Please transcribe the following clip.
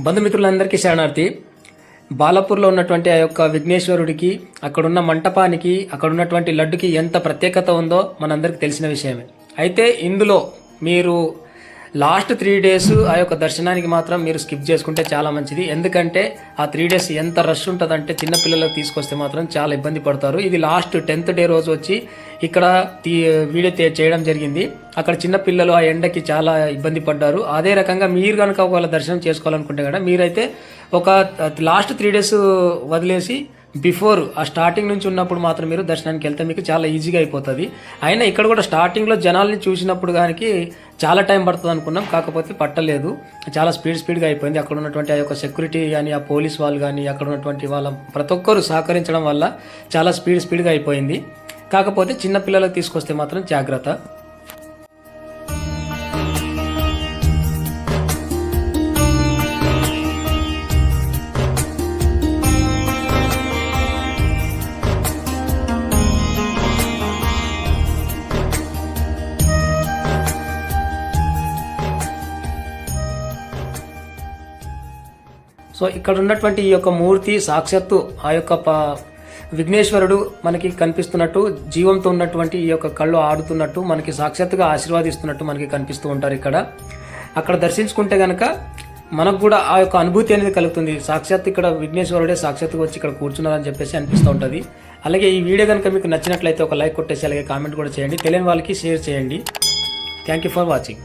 బంధుమిత్రులందరికీ శరణార్థి. బాలాపూర్లో ఉన్నటువంటి ఆ యొక్క విఘ్నేశ్వరుడికి, అక్కడున్న మంటపానికి, అక్కడున్నటువంటి లడ్డుకి ఎంత ప్రత్యేకత ఉందో మనందరికీ తెలిసిన విషయమే. అయితే ఇందులో మీరు లాస్ట్ 3 days ఆ యొక్క దర్శనానికి మాత్రం మీరు స్కిప్ చేసుకుంటే చాలా మంచిది. ఎందుకంటే ఆ 3 days ఎంత రష్ ఉంటుందంటే చిన్నపిల్లలకు తీసుకొస్తే మాత్రం చాలా ఇబ్బంది పడతారు. ఇది లాస్ట్ 10th day రోజు వచ్చి ఇక్కడ వీడియో చేయడం జరిగింది. అక్కడ చిన్నపిల్లలు ఆ ఎండకి చాలా ఇబ్బంది పడ్డారు. అదే రకంగా మీరు కనుక ఒకవేళ దర్శనం చేసుకోవాలనుకుంటే కదా మీరైతే ఒక లాస్ట్ 3 days వదిలేసి బిఫోర్ ఆ స్టార్టింగ్ నుంచి ఉన్నప్పుడు మాత్రం మీరు దర్శనానికి వెళ్తే మీకు చాలా ఈజీగా అయిపోతుంది. అయినా ఇక్కడ కూడా స్టార్టింగ్లో జనాల్ని చూసినప్పుడు కానీ చాలా టైం పడుతుంది అనుకున్నాం, కాకపోతే పట్టలేదు. చాలా స్పీడ్గా అయిపోయింది. అక్కడ ఉన్నటువంటి ఆ యొక్క సెక్యూరిటీ కానీ, ఆ పోలీస్ వాళ్ళు కానీ, అక్కడ ఉన్నటువంటి వాళ్ళ ప్రతి ఒక్కరు సహకరించడం వల్ల చాలా స్పీడ్గా అయిపోయింది. కాకపోతే చిన్నపిల్లలకు తీసుకొస్తే మాత్రం జాగ్రత్త. సో ఇక్కడ ఉన్నటువంటి ఈ యొక్క మూర్తి సాక్షాత్తు ఆ యొక్క విఘ్నేశ్వరుడు మనకి కనిపిస్తున్నట్టు, జీవంతో ఉన్నటువంటి ఈ యొక్క కళ్ళు ఆడుతున్నట్టు, మనకి సాక్షాత్తుగా ఆశీర్వాదిస్తున్నట్టు మనకి కనిపిస్తూ ఉంటారు. అక్కడ దర్శించుకుంటే కనుక మనకు కూడా ఆ యొక్క అనుభూతి అనేది కలుగుతుంది. సాక్షాత్తు ఇక్కడ విఘ్నేశ్వరుడే సాక్షాత్తుగా వచ్చి ఇక్కడ కూర్చున్నారని చెప్పేసి అనిపిస్తూ ఉంటుంది. అలాగే ఈ వీడియో కనుక మీకు నచ్చినట్లయితే ఒక లైక్ కొట్టేసి అలాగే కామెంట్ కూడా చేయండి. తెలియని వాళ్ళకి షేర్ చేయండి. Thank you for watching.